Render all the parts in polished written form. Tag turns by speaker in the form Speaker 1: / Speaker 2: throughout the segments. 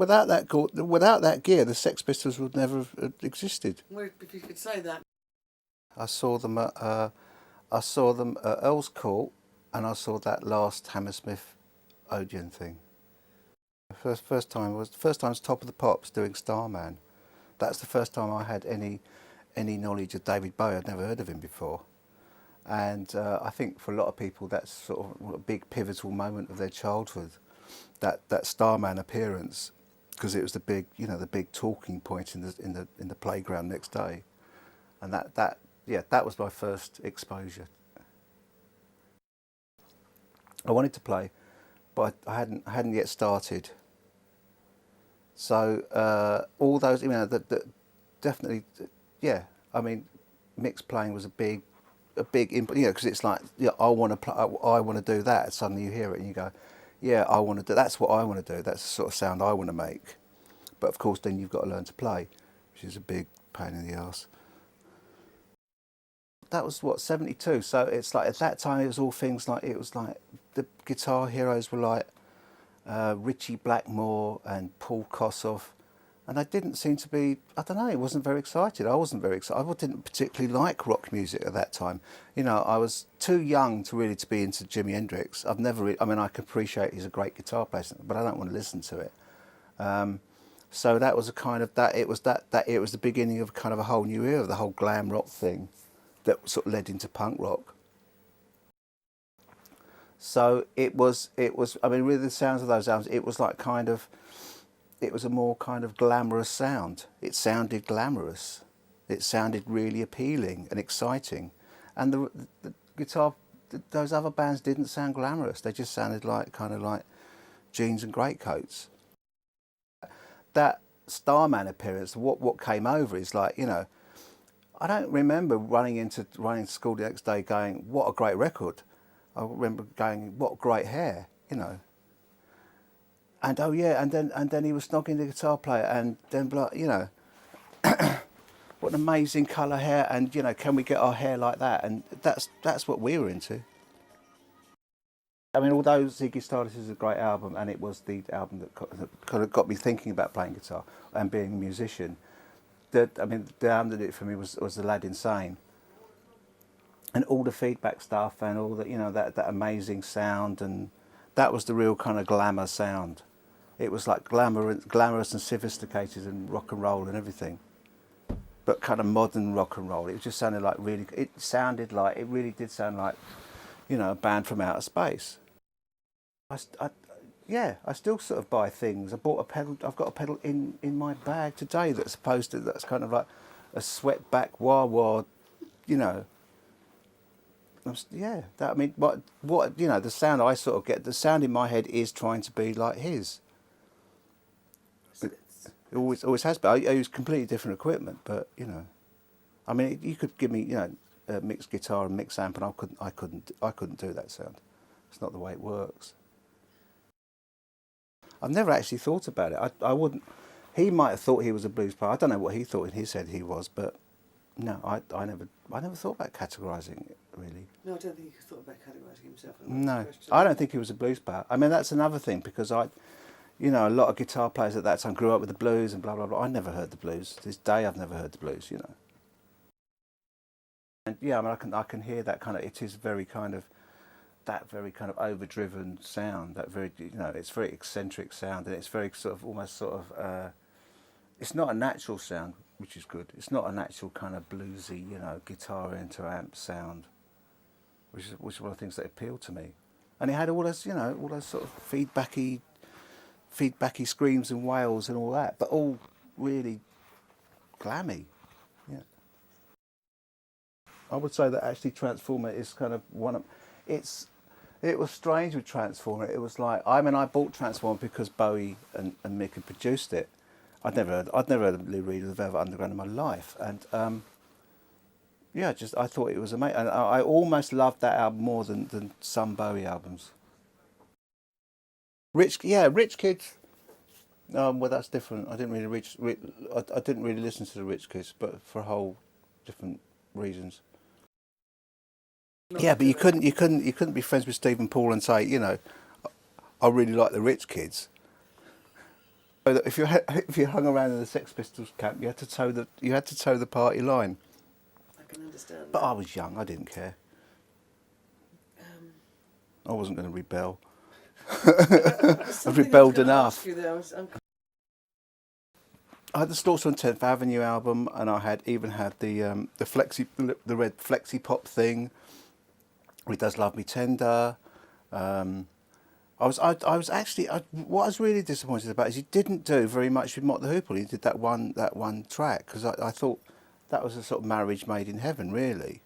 Speaker 1: without that gear, the Sex Pistols would never have existed.
Speaker 2: Well, if you could say that.
Speaker 1: I saw them at Earl's Court, and I saw that last Hammersmith Odeon thing. First time was Top of the Pops doing Starman. That's the first time I had any knowledge of David Bowie. I'd never heard of him before, and I think for a lot of people that's sort of a big pivotal moment of their childhood, that Starman appearance, because it was the big talking point in the playground next day, and that was my first exposure. I wanted to play, but I hadn't yet started. So all those, definitely, yeah. I mean, mixed playing was a big input, because it's like, I want to play, I want to do that. And suddenly you hear it and you go, yeah, I want to do. That's what I want to do. That's the sort of sound I want to make. But of course, then you've got to learn to play, which is a big pain in the arse. That was 72. So it's like at that time it was all things like the guitar heroes were like Ritchie Blackmore and Paul Kossoff, and I didn't seem to be. I don't know. I wasn't very excited. I didn't particularly like rock music at that time. I was too young to really be into Jimi Hendrix. I can appreciate he's a great guitar player, but I don't want to listen to it. So that was a kind of that. It was the beginning of kind of a whole new era, the whole glam rock thing that sort of led into punk rock. So it was. I mean, with the sounds of those albums, it was like it was a more kind of glamorous sound. It sounded glamorous. It sounded really appealing and exciting. And the guitar, those other bands didn't sound glamorous. They just sounded like jeans and greatcoats. That Starman appearance, what came over is like, I don't remember running into school the next day going, what a great record. I remember going, what great hair, And oh yeah, and then he was snogging the guitar player, and then what an amazing colour hair, and can we get our hair like that? And that's what we were into. I mean, although Ziggy Stardust is a great album, and it was the album that kind of got me thinking about playing guitar and being a musician. The album that did it for me was The Lad Insane. And all the feedback stuff and all that amazing sound, and that was the real kind of glamour sound. It was like glamorous and sophisticated and rock and roll and everything, but kind of modern rock and roll. It just sounded like it really did sound like, a band from outer space. I still sort of buy things. I bought a pedal. I've got a pedal in my bag today that's kind of like a sweatback wah-wah, what the sound I sort of get, the sound in my head is trying to be like his. It always has been. I use completely different equipment, but you could give me a mixed guitar and mixed amp, and I couldn't do that sound. It's not the way it works. I've never actually thought about it. I wouldn't. He might have thought he was a blues player. I don't know what he thought in his head he was, but no, I never thought about categorising it really.
Speaker 2: No, I don't think he thought about categorising himself.
Speaker 1: No, I don't think he was a blues player. I mean, that's another thing, because a lot of guitar players at that time grew up with the blues and blah blah blah. I never heard the blues. To this day, I've never heard the blues. And yeah, I can hear that kind of. It is very kind of that very kind of overdriven sound. That very it's very eccentric sound, and it's very sort of almost sort of. It's not a natural sound, which is good. It's not a natural kind of bluesy, guitar into amp sound, which is one of the things that appealed to me. And it had all those sort of feedbacky screams and wails and all that, but all really glammy. Yeah. I would say that actually Transformer is kind of one of it was strange with Transformer. It was like I bought Transformer because Bowie and Mick had produced it. I'd never heard of Lou Reed or the Velvet Underground in my life, and I thought it was amazing. And I almost loved that album more than some Bowie albums. Rich Kids. Well, that's different. I didn't really listen to the Rich Kids, but for a whole different reasons. Yeah, but you couldn't be friends with Stephen Paul and say, I really like the Rich Kids. So that if you hung around in the Sex Pistols camp, you had to toe the party line.
Speaker 2: I can understand
Speaker 1: But
Speaker 2: that.
Speaker 1: I was young, I didn't care. I wasn't going to rebel. I've rebelled enough. I had the Slaughter on 10th Avenue album, and I had the red flexi pop thing. He Does Love Me Tender. What I was really disappointed about is he didn't do very much with Mott the Hoople. He did that one track because I thought that was a sort of marriage made in heaven, really.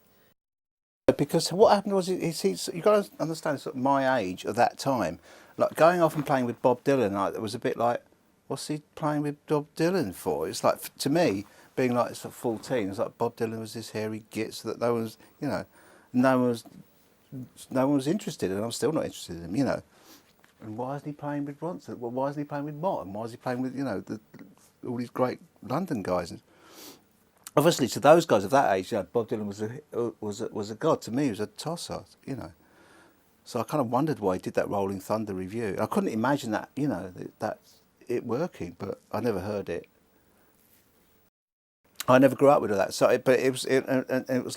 Speaker 1: Because what happened was you got to understand sort of my age at that time, like going off and playing with Bob Dylan. Like it was a bit like, what's he playing with Bob Dylan for? It's like to me being like sort of 14. It's like Bob Dylan was this hairy gits that no one was, no one was interested in. I'm still not interested in him, And why isn't he playing with Ronson? Well, why isn't he playing with Mott? And why is he playing with all these great London guys? Obviously, to those guys of that age, Bob Dylan was a god. To me, he was a tosser, So I kind of wondered why he did that Rolling Thunder review. I couldn't imagine that, that it working, but I never heard it. I never grew up with all that. So, but it was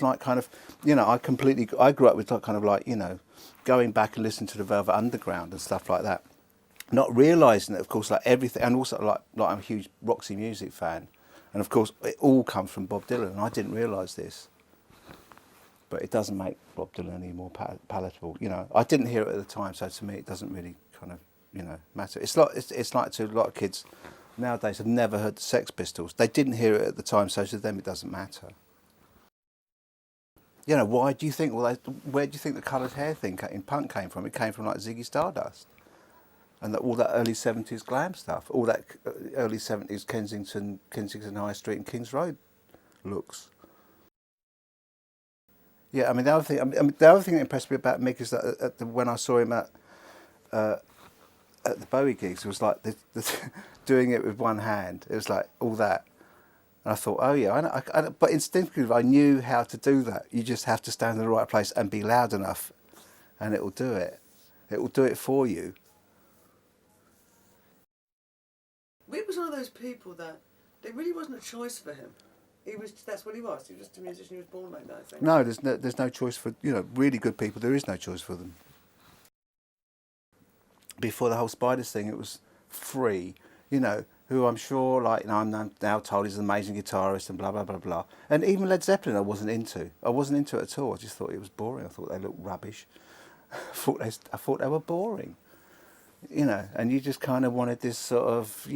Speaker 1: like kind of, I grew up with kind of like, going back and listening to the Velvet Underground and stuff like that, not realising that, of course, like everything, and also like I'm a huge Roxy Music fan. And of course, it all comes from Bob Dylan, and I didn't realise this. But it doesn't make Bob Dylan any more palatable. I didn't hear it at the time, so to me, it doesn't really kind of, matter. It's like to a lot of kids nowadays have never heard the Sex Pistols. They didn't hear it at the time, so to them, it doesn't matter. Why do you think? Well, where do you think the coloured hair thing in punk came from? It came from like Ziggy Stardust. And all that early 70s glam stuff, all that early 70s Kensington High Street and Kings Road looks. Yeah, I mean the other thing that impressed me about Mick is that when I saw him at the Bowie gigs, it was like doing it with one hand. It was like all that, and I thought, oh yeah, but instinctively I knew how to do that. You just have to stand in the right place and be loud enough, and it will do it. It will do it for you.
Speaker 2: Mick was one of those people that there really wasn't a choice for him. That's what he was. He was just a musician. He was born like that, I think.
Speaker 1: No, there's no choice for really good people. There is no choice for them. Before the whole Spiders thing, it was free. Who I'm sure, I'm now told is an amazing guitarist and blah blah blah blah. And even Led Zeppelin, I wasn't into. I wasn't into it at all. I just thought it was boring. I thought they looked rubbish. I thought they were boring. And you just kind of wanted this sort of,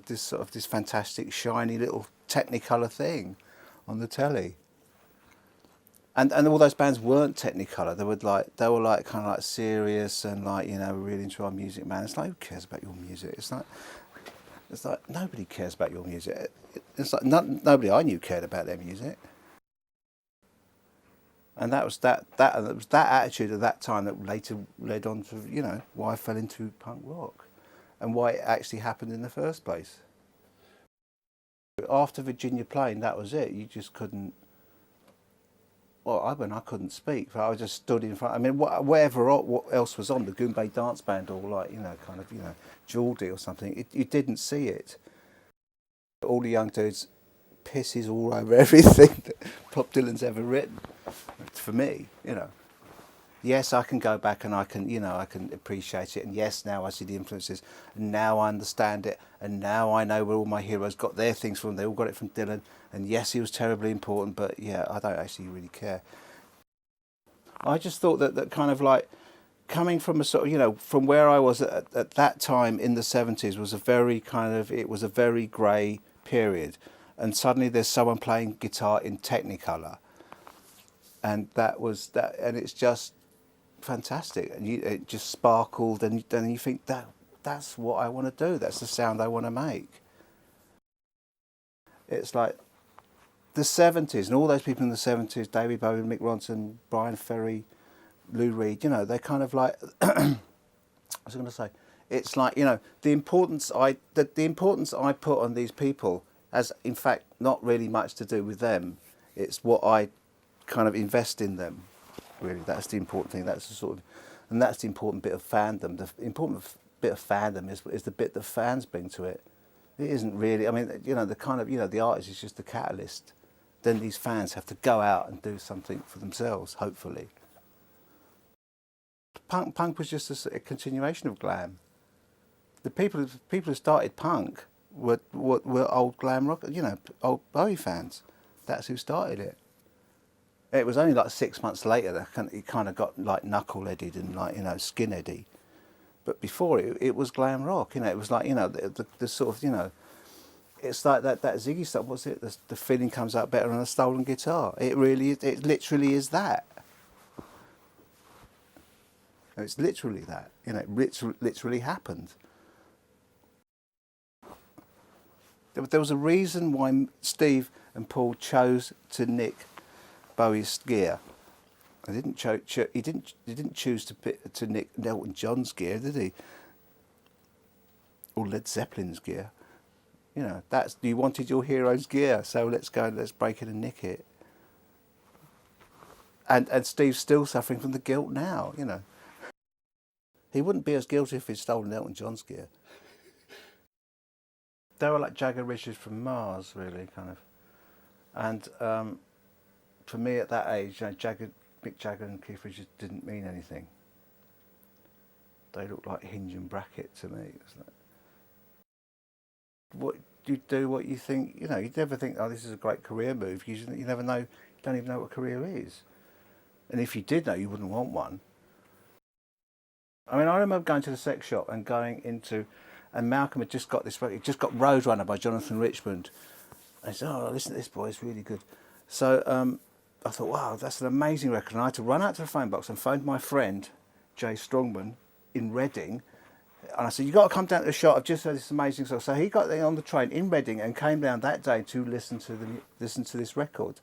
Speaker 1: this fantastic, shiny little Technicolor thing on the telly. And all those bands weren't Technicolor. They were like kind of like serious and like, really into our music, man. It's like, who cares about your music? It's like nobody cares about your music. It's like nobody I knew cared about their music. And that was that attitude at that time that later led on to, why I fell into punk rock and why it actually happened in the first place. After Virginia Plain, that was it. You just couldn't, I couldn't speak. I just stood in front. I mean, what else was on, the Goombay Dance Band or like, Geordie or something, you didn't see it. All the young dudes pisses all over everything that Bob Dylan's ever written. For me, yes, I can go back and I can appreciate it. And yes, now I see the influences, and now I understand it, and now I know where all my heroes got their things from. They all got it from Dylan. And yes, he was terribly important, but yeah, I don't actually really care. I just thought that kind of like coming from a sort of, from where I was at that time in the 70s was a very grey period. And suddenly there's someone playing guitar in Technicolor. And and it's just fantastic. And it just sparkled, and then you think that's what I want to do. That's the sound I want to make. It's like the 70s and all those people in the 70s, David Bowie, Mick Ronson, Brian Ferry, Lou Reed, they kind of like, I was going to say, it's like, the importance I put on these people has, in fact, not really much to do with them. It's what I kind of invest in them, really. That's the important thing. That's the important bit of fandom. The important bit of fandom is the bit that fans bring to it. It isn't really. I mean, you know, the kind of, you know, the artist is just the catalyst. Then these fans have to go out and do something for themselves, hopefully. Punk was just a continuation of glam. The people who started punk were old glam rock, you know, old Bowie fans. That's who started it. It was only like 6 months later that it kind of got like knuckleheaded and like, you know, skinheady. But before it was glam rock, you know. It was like, you know, the sort of, you know, it's like that Ziggy stuff. What's it? The feeling comes out better on a stolen guitar. It really, it literally is that. It's literally that. You know, it literally happened. There was a reason why Steve and Paul chose to nick Bowie's gear. He didn't choose to nick Elton John's gear, did he? Or Led Zeppelin's gear. You know, you wanted your hero's gear, so let's go and let's break it and nick it. And Steve's still suffering from the guilt now, you know. He wouldn't be as guilty if he'd stolen Elton John's gear. They were like Jagger Richards from Mars, really, kind of. And for me at that age, you know, Mick Jagger and Keith Richards didn't mean anything. They looked like Hinge and Bracket to me. It was like, what you do, what you think, you know, you never think, oh, this is a great career move. You never know, you don't even know what a career is. And if you did know, you wouldn't want one. I mean, I remember going to the sex shop and going into, and Malcolm had just got this, he just got Roadrunner by Jonathan Richmond. And I said, oh, listen to this, boy, it's really good. So I thought, wow, that's an amazing record. And I had to run out to the phone box and phone my friend, Jay Strongman, in Reading. And I said, you've got to come down to the shop. I've just heard this amazing song. So he got there on the train in Reading and came down that day to listen to this record.